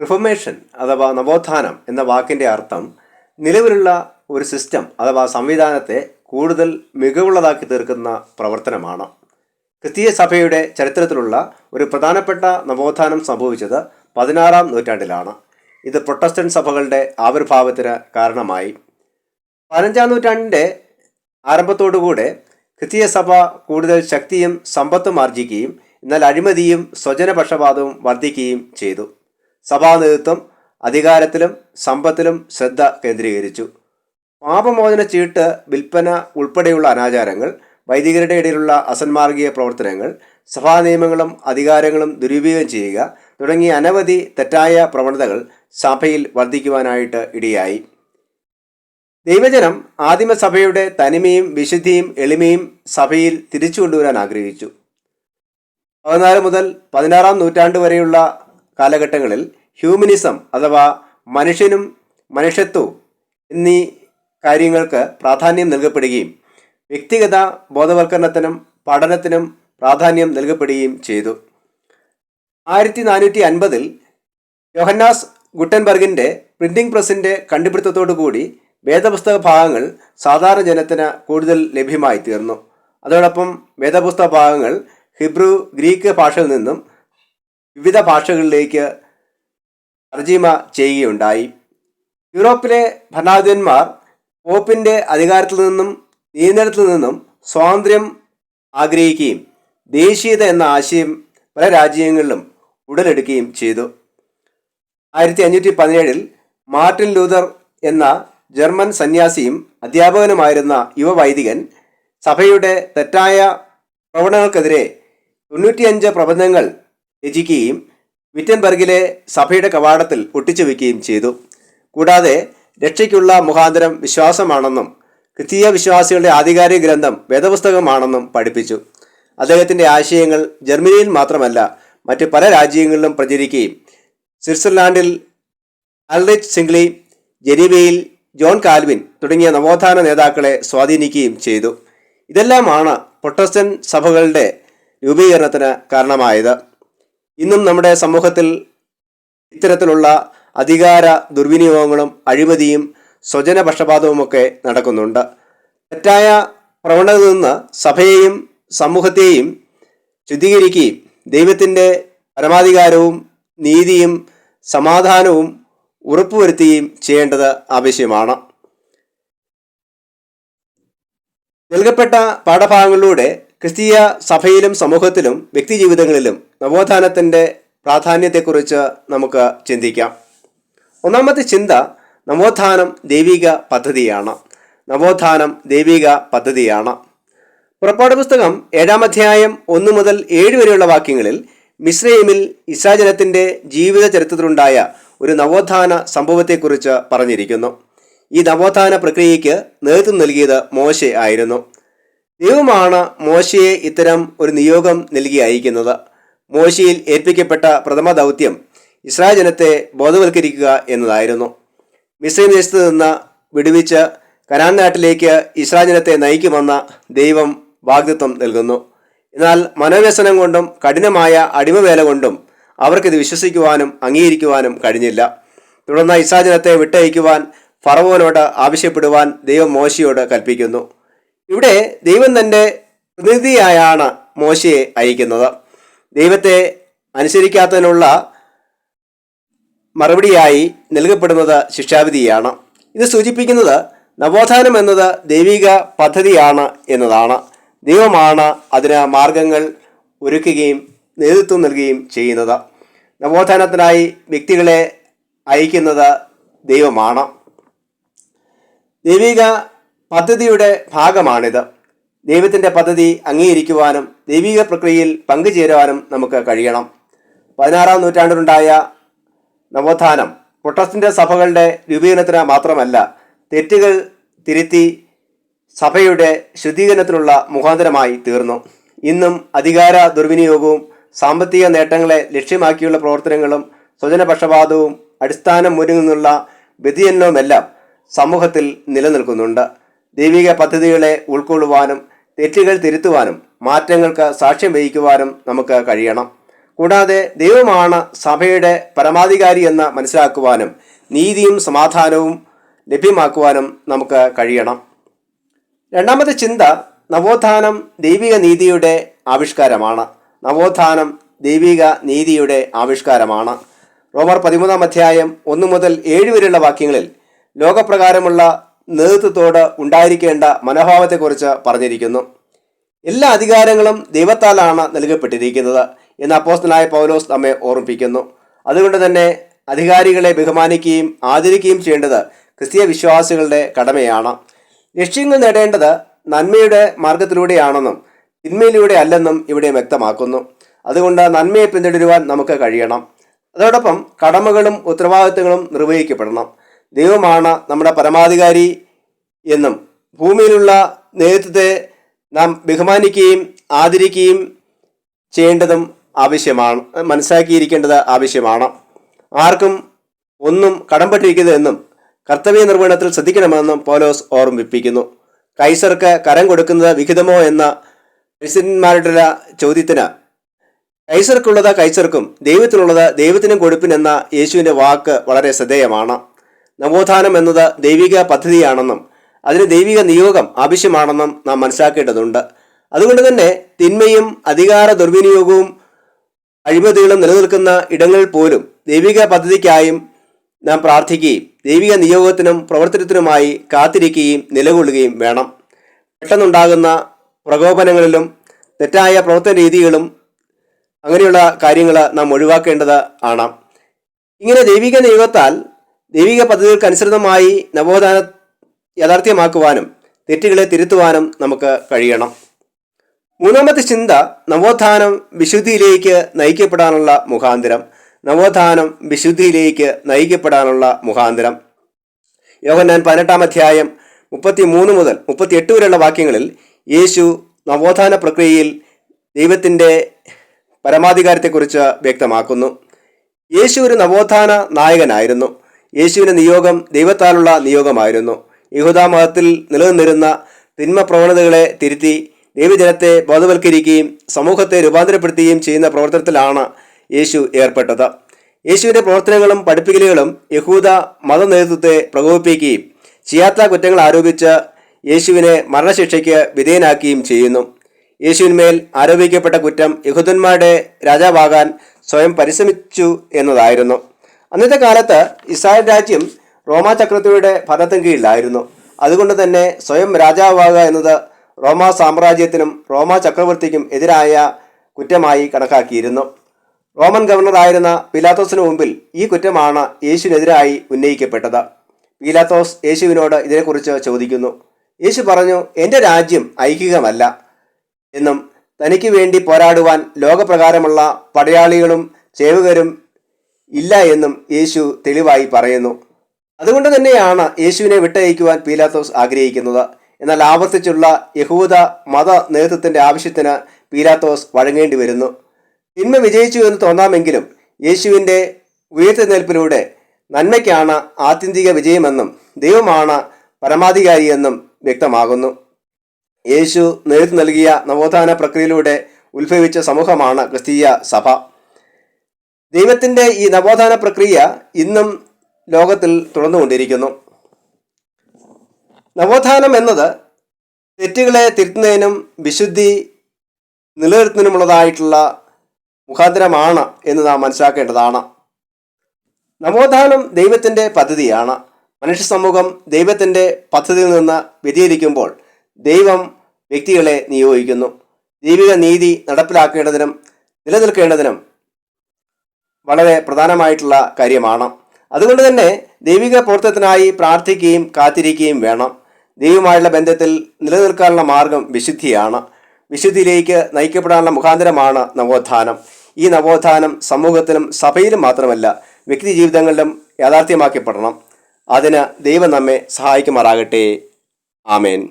Reformation അഥവാ നവോത്ഥാനം എന്ന വാക്കിൻ്റെ അർത്ഥം നിലവിലുള്ള ഒരു സിസ്റ്റം അഥവാ സംവിധാനത്തെ കൂടുതൽ മികവുള്ളതാക്കി തീർക്കുന്ന പ്രവർത്തനമാണ്. ക്രിസ്തീയ സഭയുടെ ചരിത്രത്തിലുള്ള ഒരു പ്രധാനപ്പെട്ട നവോത്ഥാനം സംഭവിച്ചത് 16-ാം നൂറ്റാണ്ടിലാണ്. ഇത് പ്രൊട്ടസ്റ്റന്റ് സഭകളുടെ ആവിർഭാവത്തിന് കാരണമായി. 15-ാം നൂറ്റാണ്ടിൻ്റെ ആരംഭത്തോടുകൂടെ ക്രിസ്തീയ സഭ കൂടുതൽ ശക്തിയും സമ്പത്തും ആർജിക്കുകയും എന്നാൽ അഴിമതിയും സ്വജനപക്ഷപാതവും വർദ്ധിക്കുകയും ചെയ്തു. സഭാ നേതൃത്വം അധികാരത്തിലും സമ്പത്തിലും ശ്രദ്ധ കേന്ദ്രീകരിച്ചു. പാപമോചന ചീട്ട് വിൽപ്പന ഉൾപ്പെടെയുള്ള അനാചാരങ്ങൾ, വൈദികരുടെ ഇടയിലുള്ള അസന്മാർഗീയ പ്രവർത്തനങ്ങൾ, സഭാ നിയമങ്ങളും അധികാരങ്ങളും ദുരുപയോഗം ചെയ്യുക തുടങ്ങിയ അനവധി തെറ്റായ പ്രവണതകൾ സഭയിൽ വർദ്ധിക്കുവാനായിട്ട് ഇടയായി. ദൈവജനം ആദിമസഭയുടെ തനിമയും വിശുദ്ധിയും എളിമയും സഭയിൽ തിരിച്ചു കൊണ്ടുവരാൻ ആഗ്രഹിച്ചു. 14 മുതൽ 16-ാം നൂറ്റാണ്ട് വരെയുള്ള കാലഘട്ടങ്ങളിൽ ഹ്യൂമനിസം അഥവാ മനുഷ്യനും മനുഷ്യത്വവും എന്നീ കാര്യങ്ങൾക്ക് പ്രാധാന്യം നൽകപ്പെടുകയും വ്യക്തിഗത ബോധവൽക്കരണത്തിനും പഠനത്തിനും പ്രാധാന്യം നൽകപ്പെടുകയും ചെയ്തു. 1450-ൽ യോഹന്നാസ് ഗുട്ടൻബർഗിൻ്റെ പ്രിന്റിംഗ് പ്രസിൻ്റെ കണ്ടുപിടുത്തത്തോടുകൂടി വേദപുസ്തക ഭാഗങ്ങൾ സാധാരണ ജനത്തിന് കൂടുതൽ ലഭ്യമായി തീർന്നു. അതോടൊപ്പം വേദപുസ്തക ഭാഗങ്ങൾ ഹിബ്രു, ഗ്രീക്ക് ഭാഷയിൽ നിന്നും വിവിധ ഭാഷകളിലേക്ക് തർജിമ ചെയ്യുകയുണ്ടായി. യൂറോപ്പിലെ ഭരണാധിപന്മാർ പോപ്പിൻ്റെ അധികാരത്തിൽ നിന്നും നിയന്ത്രണത്തിൽ നിന്നും സ്വാതന്ത്ര്യം ആഗ്രഹിക്കുകയും ദേശീയത എന്ന ആശയം പല രാജ്യങ്ങളിലും ഉടലെടുക്കുകയും ചെയ്തു. 1517-ൽ മാർട്ടിൻ ലൂതർ എന്ന ജർമ്മൻ സന്യാസിയും അധ്യാപകനുമായിരുന്ന യുവവൈദികൻ സഭയുടെ തെറ്റായ പ്രവണതകൾക്കെതിരെ 95 പ്രബന്ധങ്ങൾ രചിക്കുകയും വിറ്റൻബർഗിലെ സഭയുടെ കവാടത്തിൽ ഒട്ടിച്ചു വയ്ക്കുകയും ചെയ്തു. കൂടാതെ രക്ഷയ്ക്കുള്ള മുഖാന്തരം വിശ്വാസമാണെന്നും ക്രിസ്തീയ വിശ്വാസികളുടെ ആധികാരിക ഗ്രന്ഥം വേദപുസ്തകമാണെന്നും പഠിപ്പിച്ചു. അദ്ദേഹത്തിൻ്റെ ആശയങ്ങൾ ജർമ്മനിയിൽ മാത്രമല്ല മറ്റ് പല രാജ്യങ്ങളിലും പ്രചരിക്കുകയും സ്വിറ്റ്സർലാൻഡിൽ ആൽറിച്ച് സിംഗ്ലി, ജനീവയിൽ ജോൺ കാൽവിൻ തുടങ്ങിയ നവോത്ഥാന നേതാക്കളെ സ്വാധീനിക്കുകയും ചെയ്തു. ഇതെല്ലാമാണ് പ്രൊട്ടസ്റ്റന്റ് സഭകളുടെ രൂപീകരണത്തിന് കാരണമായത്. ഇന്നും നമ്മുടെ സമൂഹത്തിൽ ഇത്തരത്തിലുള്ള അധികാര ദുർവിനിയോഗങ്ങളും അഴിമതിയും സ്വജനപക്ഷപാതവുമൊക്കെ നടക്കുന്നുണ്ട്. തെറ്റായ പ്രവണതയിൽ നിന്ന് സഭയെയും സമൂഹത്തെയും ശുദ്ധീകരിക്കുകയും ദൈവത്തിൻ്റെ പരമാധികാരവും നീതിയും സമാധാനവും ഉറപ്പുവരുത്തുകയും ചെയ്യേണ്ടത് ആവശ്യമാണ്. നൽകപ്പെട്ട പാഠഭാഗങ്ങളിലൂടെ ക്രിസ്തീയ സഭയിലും സമൂഹത്തിലും വ്യക്തിജീവിതങ്ങളിലും നവോത്ഥാനത്തിൻ്റെ പ്രാധാന്യത്തെക്കുറിച്ച് നമുക്ക് ചിന്തിക്കാം. ഒന്നാമത്തെ ചിന്ത നവോത്ഥാനം ദൈവിക പദ്ധതിയാണ്. നവോത്ഥാനം ദൈവിക പദ്ധതിയാണ്. പുറപ്പാട് പുസ്തകം 7-ാം അധ്യായം 1 മുതൽ 7 വരെയുള്ള വാക്യങ്ങളിൽ മിസ്രയീമിൽ ഇസ്രായേൽ ജീവിത ചരിത്രത്തിലുണ്ടായ ഒരു നവോത്ഥാന സംഭവത്തെക്കുറിച്ച് പറഞ്ഞിരിക്കുന്നു. ഈ നവോത്ഥാന പ്രക്രിയയ്ക്ക് നേതൃത്വം നൽകിയത് മോശെ ആയിരുന്നു. ദൈവമാണ് മോശയെ ഇത്തരം ഒരു നിയോഗം നൽകി അയക്കുന്നത്. മോശയിൽ ഏൽപ്പിക്കപ്പെട്ട പ്രഥമ ദൗത്യം ഇസ്രായേൽ ജനത്തെ ബോധവൽക്കരിക്കുക എന്നതായിരുന്നു. മിസ്രൈം ദേശത്ത് നിന്ന് വിടുവിച്ച് കനാൻ നാട്ടിലേക്ക് ഇസ്രായേൽ ജനത്തെ നയിക്കുമെന്ന ദൈവം വാഗ്ദത്തം നൽകുന്നു. എന്നാൽ മനോവ്യസനം കൊണ്ടും കഠിനമായ അടിമവേല കൊണ്ടും അവർക്കിത് വിശ്വസിക്കുവാനും അംഗീകരിക്കുവാനും കഴിഞ്ഞില്ല. തുടർന്ന് ഇസ്രായേൽ ജനത്തെ വിട്ടയക്കുവാൻ ഫറവോനോട് ആവശ്യപ്പെടുവാൻ ദൈവം മോശയോട് കൽപ്പിക്കുന്നു. ഇവിടെ ദൈവം തൻ്റെ പ്രതിനിധിയായാണ് മോശയെ അയക്കുന്നത്. ദൈവത്തെ അനുസരിക്കാത്തതിനുള്ള മറുപടിയായി നൽകപ്പെടുന്നത് ശിക്ഷാവിധിയാണ്. ഇത് സൂചിപ്പിക്കുന്നത് നവോത്ഥാനം എന്നത് ദൈവിക പദ്ധതിയാണ് എന്നതാണ്. ദൈവമാണ് അതിന് മാർഗങ്ങൾ ഒരുക്കുകയും നേതൃത്വം നൽകുകയും ചെയ്യുന്നത്. നവോത്ഥാനത്തിനായി വ്യക്തികളെ അയക്കുന്നത് ദൈവമാണ്. ദൈവിക പദ്ധതിയുടെ ഭാഗമാണിത്. ദൈവത്തിൻ്റെ പദ്ധതി അംഗീകരിക്കുവാനും ദൈവിക പ്രക്രിയയിൽ പങ്കുചേരുവാനും നമുക്ക് കഴിയണം. 16-ാം നൂറ്റാണ്ടിലുണ്ടായ നവോത്ഥാനം പ്രൊട്ടസ്റ്റന്റ് സഭകളുടെ രൂപീകരണത്തിന് മാത്രമല്ല, തെറ്റുകൾ തിരുത്തി സഭയുടെ ശുദ്ധീകരണത്തിനുള്ള മുഖാന്തരമായി തീർന്നു. ഇന്നും അധികാര ദുർവിനിയോഗവും സാമ്പത്തിക നേട്ടങ്ങളെ ലക്ഷ്യമാക്കിയുള്ള പ്രവർത്തനങ്ങളും സ്വജനപക്ഷപാതവും അടിസ്ഥാന മൂല്യങ്ങളിൽ നിന്നുള്ള വ്യതിചലനവുമെല്ലാം സമൂഹത്തിൽ നിലനിൽക്കുന്നുണ്ട്. ദൈവിക പദ്ധതികളെ ഉൾക്കൊള്ളുവാനും തെറ്റുകൾ തിരുത്തുവാനും മാറ്റങ്ങൾക്ക് സാക്ഷ്യം വഹിക്കുവാനും നമുക്ക് കഴിയണം. കൂടാതെ ദൈവമാണ് സഭയുടെ പരമാധികാരി എന്ന് മനസ്സിലാക്കുവാനും നീതിയും സമാധാനവും ലഭ്യമാക്കുവാനും നമുക്ക് കഴിയണം. രണ്ടാമത്തെ ചിന്ത, നവോത്ഥാനം ദൈവിക നീതിയുടെ ആവിഷ്കാരമാണ്. നവോത്ഥാനം ദൈവിക നീതിയുടെ ആവിഷ്കാരമാണ്. റോമർ 13 1 മുതൽ 7 വരെയുള്ള വാക്യങ്ങളിൽ ലോകപ്രകാരമുള്ള നേതൃത്വത്തോട് ഉണ്ടായിരിക്കേണ്ട മനോഭാവത്തെക്കുറിച്ച് പറഞ്ഞിരിക്കുന്നു. എല്ലാ അധികാരങ്ങളും ദൈവത്താലാണ് നൽകപ്പെട്ടിരിക്കുന്നത് എന്ന് അപ്പോസ്തലനായ പൗലോസ് നമ്മെ ഓർമ്മിപ്പിക്കുന്നു. അതുകൊണ്ട് തന്നെ അധികാരികളെ ബഹുമാനിക്കുകയും ആദരിക്കുകയും ചെയ്യേണ്ടത് ക്രിസ്തീയ വിശ്വാസികളുടെ കടമയാണ്. ലക്ഷ്യങ്ങൾ നേടേണ്ടത് നന്മയുടെ മാർഗത്തിലൂടെയാണെന്നും തിന്മയിലൂടെ അല്ലെന്നും ഇവിടെ വ്യക്തമാക്കുന്നു. അതുകൊണ്ട് നന്മയെ പിന്തുടരുവാൻ നമുക്ക് കഴിയണം. അതോടൊപ്പം കടമകളും ഉത്തരവാദിത്തങ്ങളും നിർവഹിക്കപ്പെടണം. ദൈവമാണ് നമ്മുടെ പരമാധികാരി എന്നും ഭൂമിയിലുള്ള നേതൃത്വത്തെ നാം ബഹുമാനിക്കുകയും ആദരിക്കുകയും ചെയ്യേണ്ടതും ആവശ്യമാണ്, മനസ്സിലാക്കിയിരിക്കേണ്ടത് ആവശ്യമാണ്. ആർക്കും ഒന്നും കടംപെട്ടിരിക്കുന്നതെന്നും കർത്തവ്യ നിർവഹണത്തിൽ ശ്രദ്ധിക്കണമെന്നും പൗലോസ് ഓർമ്മിപ്പിക്കുന്നു. കൈസർക്ക് കരം കൊടുക്കുന്നത് വിഹിതമോ എന്ന ക്രിസ്ത്യന്മാരുടെ ചോദ്യത്തിന് കൈസർക്കുള്ളത് കൈസർക്കും ദൈവത്തിനുള്ളത് ദൈവത്തിനും കൊടുപ്പിനെന്ന യേശുവിൻ്റെ വാക്ക് വളരെ ശ്രദ്ധേയമാണ്. നവോത്ഥാനം എന്നത് ദൈവിക പദ്ധതിയാണെന്നും അതിന് ദൈവിക നിയോഗം ആവശ്യമാണെന്നും നാം മനസ്സിലാക്കേണ്ടതുണ്ട്. അതുകൊണ്ട് തന്നെ തിന്മയും അധികാര ദുർവിനിയോഗവും അഴിമതികളും നിലനിൽക്കുന്ന ഇടങ്ങളിൽ പോലും ദൈവിക പദ്ധതിക്കായും നാം പ്രാർത്ഥിക്കുകയും ദൈവിക നിയോഗത്തിനും പ്രവർത്തനത്തിനുമായി കാത്തിരിക്കുകയും നിലകൊള്ളുകയും വേണം. പെട്ടെന്നുണ്ടാകുന്ന പ്രകോപനങ്ങളിലും തെറ്റായ പ്രവർത്തന രീതികളും അങ്ങനെയുള്ള കാര്യങ്ങൾ നാം ഒഴിവാക്കേണ്ടത് ആണ്. ഇങ്ങനെ ദൈവിക നിയോഗത്താൽ ദൈവിക പദ്ധതികൾക്കനുസൃതമായി നവോത്ഥാനം യാഥാർത്ഥ്യമാക്കുവാനും തെറ്റുകളെ തിരുത്തുവാനും നമുക്ക് കഴിയണം. മൂന്നാമത്തെ ചിന്ത, നവോത്ഥാനം വിശുദ്ധിയിലേക്ക് നയിക്കപ്പെടാനുള്ള മുഖാന്തരം. നവോത്ഥാനം വിശുദ്ധിയിലേക്ക് നയിക്കപ്പെടാനുള്ള മുഖാന്തരം. യോഹന്നാൻ 18 33 മുതൽ 38 വരെയുള്ള വാക്യങ്ങളിൽ യേശു നവോത്ഥാന പ്രക്രിയയിൽ ദൈവത്തിൻ്റെ പരമാധികാരത്തെക്കുറിച്ച് വ്യക്തമാക്കുന്നു. യേശു ഒരു നവോത്ഥാന നായകനായിരുന്നു. യേശുവിൻ്റെ നിയോഗം ദൈവത്താലുള്ള നിയോഗമായിരുന്നു. യഹൂദാ മതത്തിൽ നിലനിന്നിരുന്ന തിന്മ പ്രവണതകളെ തിരുത്തി ദൈവജനത്തെ ബോധവൽക്കരിക്കുകയും സമൂഹത്തെ രൂപാന്തരപ്പെടുത്തുകയും ചെയ്യുന്ന പ്രവർത്തനത്തിലാണ് യേശു ഏർപ്പെട്ടത്. യേശുവിൻ്റെ പ്രവർത്തനങ്ങളും പഠിപ്പിക്കലുകളും യഹൂദ മത നേതൃത്വത്തെ പ്രകോപിപ്പിക്കുകയും ചെയ്യാത്ത കുറ്റങ്ങൾ ആരോപിച്ച് യേശുവിനെ മരണശിക്ഷയ്ക്ക് വിധേയനാക്കുകയും ചെയ്യുന്നു. യേശുവിന്മേൽ ആരോപിക്കപ്പെട്ട കുറ്റം യഹൂദന്മാരുടെ രാജാവാകാൻ സ്വയം പരിശ്രമിച്ചു എന്നതായിരുന്നു. അന്നത്തെ കാലത്ത് ഇസ്രായേൽ രാജ്യം റോമാ ചക്രവർത്തിയുടെ ഭരണത്തിന് കീഴിലായിരുന്നു. അതുകൊണ്ട് തന്നെ സ്വയം രാജാവാകുക എന്നത് റോമാ സാമ്രാജ്യത്തിനും റോമാ ചക്രവർത്തിക്കും എതിരായ കുറ്റമായി കണക്കാക്കിയിരുന്നു. റോമൻ ഗവർണറായിരുന്ന പീലാത്തോസിന് മുമ്പിൽ ഈ കുറ്റമാണ് യേശുവിനെതിരായി ഉന്നയിക്കപ്പെട്ടത്. പീലാത്തോസ് യേശുവിനോട് ഇതിനെക്കുറിച്ച് ചോദിക്കുന്നു. യേശു പറഞ്ഞു, എൻ്റെ രാജ്യം ഐഹികമല്ല എന്നും തനിക്ക് വേണ്ടി പോരാടുവാൻ ലോകപ്രകാരമുള്ള പടയാളികളും സേവകരും ഇല്ല എന്നും യേശു തെളിവായി പറയുന്നു. അതുകൊണ്ട് തന്നെയാണ് യേശുവിനെ വിട്ടയക്കുവാൻ പീലാത്തോസ് ആഗ്രഹിക്കുന്നത്. എന്നാൽ ആവർത്തിച്ചുള്ള യഹൂദ മത നേതൃത്വത്തിൻ്റെ ആവശ്യത്തിന് പീലാത്തോസ് വഴങ്ങേണ്ടി വരുന്നു. തിന്മ വിജയിച്ചു എന്ന് തോന്നാമെങ്കിലും യേശുവിൻ്റെ ഉയർത്തെഴുന്നേൽപ്പിലൂടെ നന്മയ്ക്കാണ് ആത്യന്തിക വിജയമെന്നും ദൈവമാണ് പരമാധികാരിയെന്നും വ്യക്തമാകുന്നു. യേശു നേതൃത്വം നൽകിയ നവോത്ഥാന പ്രക്രിയയിലൂടെ ഉത്ഭവിച്ച സമൂഹമാണ് ക്രിസ്തീയ സഭ. ദൈവത്തിൻ്റെ ഈ നവോത്ഥാന പ്രക്രിയ ഇന്നും ലോകത്തിൽ തുടർന്നുകൊണ്ടിരിക്കുന്നു. നവോത്ഥാനം എന്നത് തെറ്റുകളെ തിരുത്തുന്നതിനും വിശുദ്ധി നിലനിർത്തുന്നതിനുമുള്ളതായിട്ടുള്ള മുഖാന്തരമാണ് എന്ന് നാം മനസ്സിലാക്കേണ്ടതാണ്. നവോത്ഥാനം ദൈവത്തിൻ്റെ പദ്ധതിയാണ്. മനുഷ്യ സമൂഹം ദൈവത്തിൻ്റെ പദ്ധതിയിൽ നിന്ന് വ്യതിചലിക്കുമ്പോൾ ദൈവം വ്യക്തികളെ നിയോഗിക്കുന്നു. ദൈവിക നീതി നടപ്പിലാക്കേണ്ടതിനും നിലനിൽക്കേണ്ടതിനും വളരെ പ്രധാനമായിട്ടുള്ള കാര്യമാണ്. അതുകൊണ്ട് തന്നെ ദൈവിക പ്രവർത്തനത്തിനായി പ്രാർത്ഥിക്കുകയും കാത്തിരിക്കുകയും വേണം. ദൈവവുമായുള്ള ബന്ധത്തിൽ നിലനിൽക്കാനുള്ള മാർഗം വിശുദ്ധിയാണ്. വിശുദ്ധിയിലേക്ക് നയിക്കപ്പെടാനുള്ള മുഖാന്തരമാണ് നവോത്ഥാനം. ഈ നവോത്ഥാനം സമൂഹത്തിലും സഭയിലും മാത്രമല്ല വ്യക്തി ജീവിതങ്ങളിലും യാഥാർത്ഥ്യമാക്കപ്പെടണം. അതിന് ദൈവം നമ്മെ സഹായിക്കുമാറാകട്ടെ. ആമേൻ.